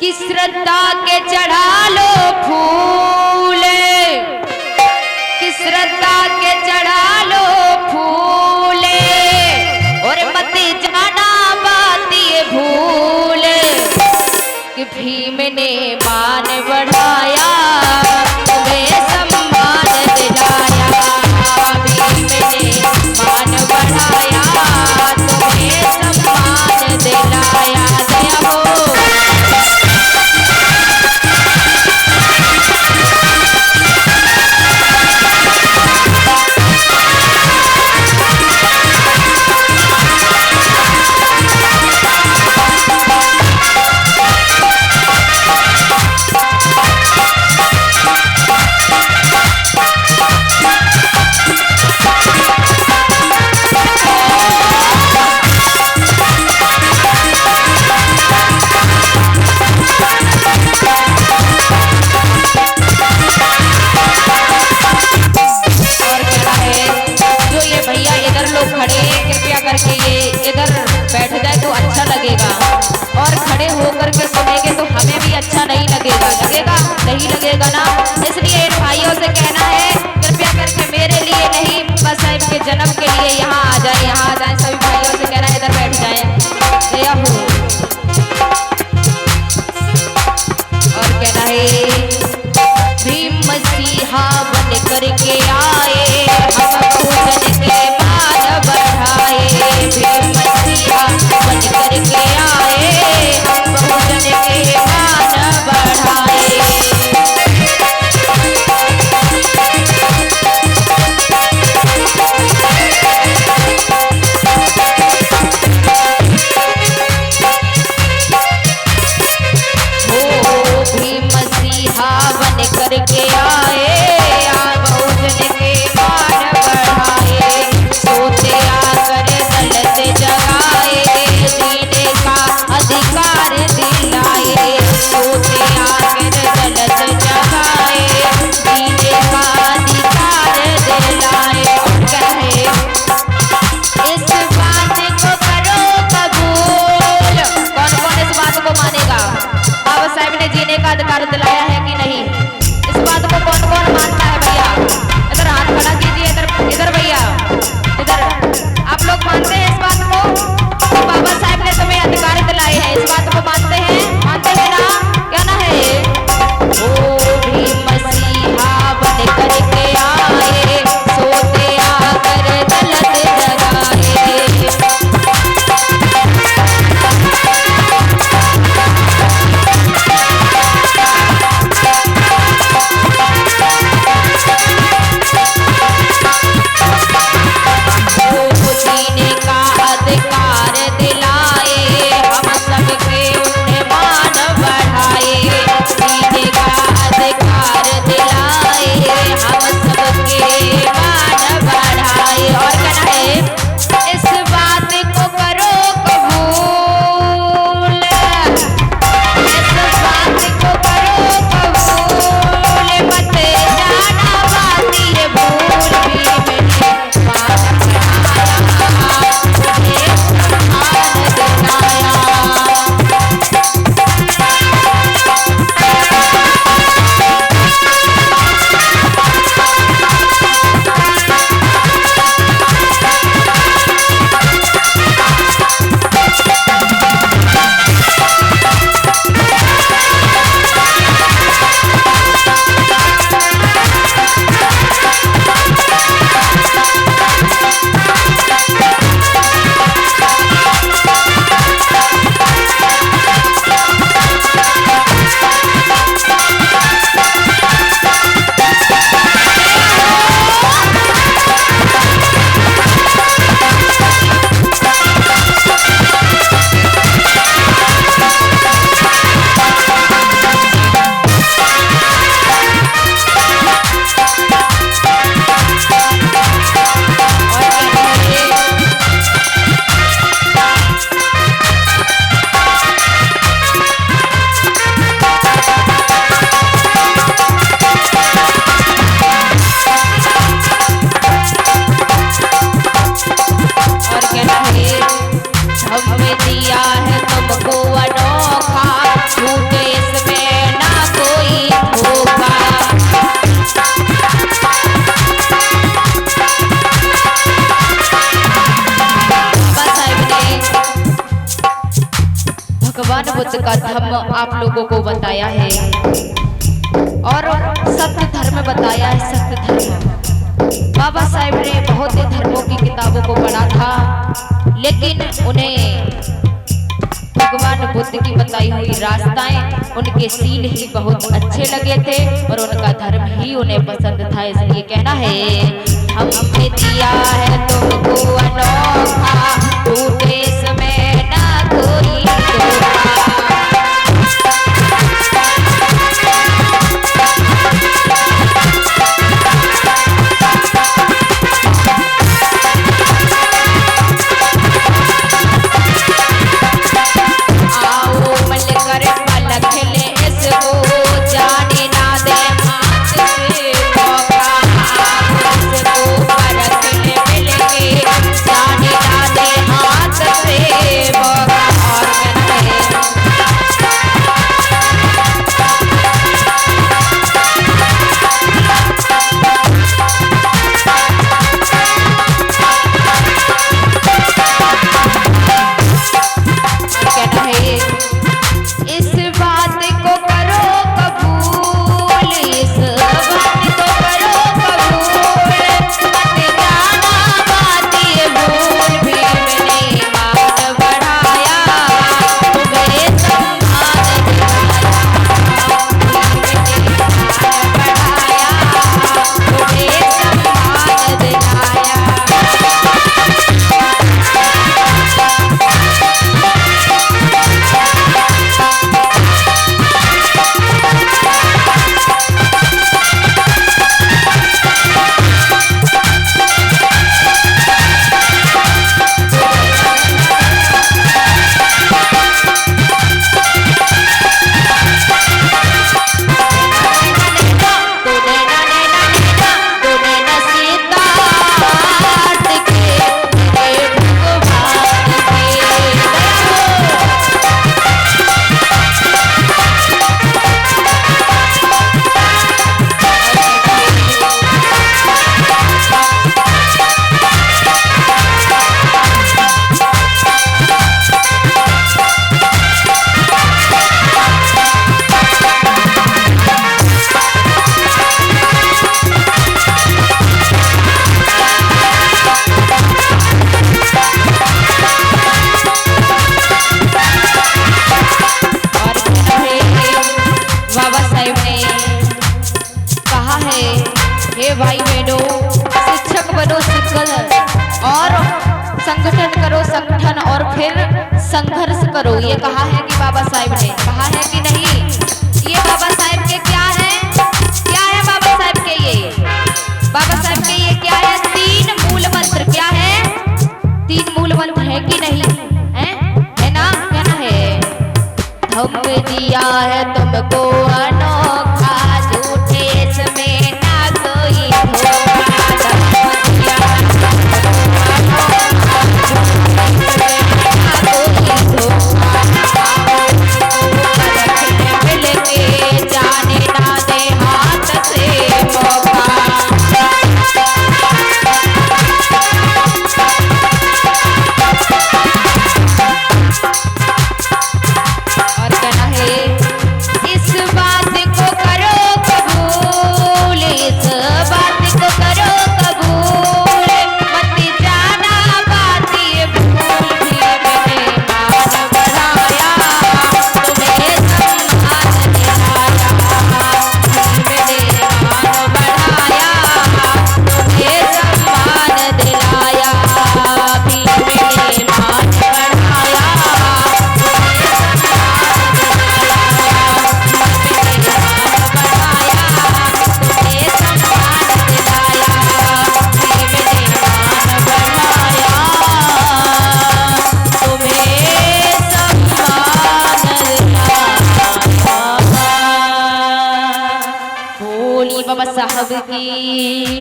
कि श्रद्धा के चढ़ा लो फूल, कि श्रद्धा के चढ़ा लो फूल, और मत जाना बात ये भूल कि भीम ने मान बढ़ाया तुम्हें सम्मान दिलाया, भीम ने मान बढ़ाया तुम्हें सम्मान दिलाया। दया हो नहीं लगेगा ना। इसलिए इन भाइयों से कहना है कृपया करके मेरे लिए नहीं बस इनके जन्म के लिए यहाँ आ जाए, यहाँ आ जाए। सभी भाइयों से कहना है इधर बैठ जाए। दया हो और कहना है भीम मसीहा बन करके आए हम बहुजन के मान बढ़ाए, भीम मसीहा बन करके आए हम बहुजन के मान बढ़ाए। करके आए बहुजन के मान बढ़ाए, सोते आकर दलित जगाए जीने का अधिकार दिलाए, सोते आकर दलित जगाए जीने का अधिकार दिलाए। कहे इस बात को करो कबूल, कौन कौन इस बात को मानेगा? बाबा साहब ने जीने का अधिकार दिलाया है कि नहीं? इस बात को कौन कौन मानता है? भैया इधर हाथ खड़ा कीजिए, इधर इधर भैया इधर। आप लोग मानते हैं इस बात को कि बाबा साहब ने तुम्हें अधिकार दिलाए हैं? इस बात को मानते हैं? मानते हैं ना? क्या ना है? ओ भीम मसीहा बन करके आए सोते आकर दलित जगाए। उनका धर्म आप लोगों को बताया है और सत्य धर्म बताया है। सत्य धर्म बाबा साहेब ने बहुत ही धर्मों की किताबों को पढ़ा था, लेकिन उन्हें भगवान बुद्ध की बताई हुई रास्ताएं, उनके सील ही बहुत अच्छे लगे थे और उनका धर्म ही उन्हें पसंद था। इसलिए कहना है, हमने दिया है तुमको अनोखा, टूटे इसमें ना कोई धोखा। भाई बहनों, शिक्षक बनो शिक्षक और संगठन करो संगठन और फिर संघर्ष करो, ये कहा है कि बाबा साहेब ने कहा है कि नहीं? ये बाबा साहेब के क्या है बाबा साहेब के ये क्या है? तीन मूल मंत्र। क्या है? तीन मूल मंत्र है कि नहीं है ना? कहना है, हम दिया है तुमको अनोखा, झूठे इसमें ना कोई बाबा साहब की।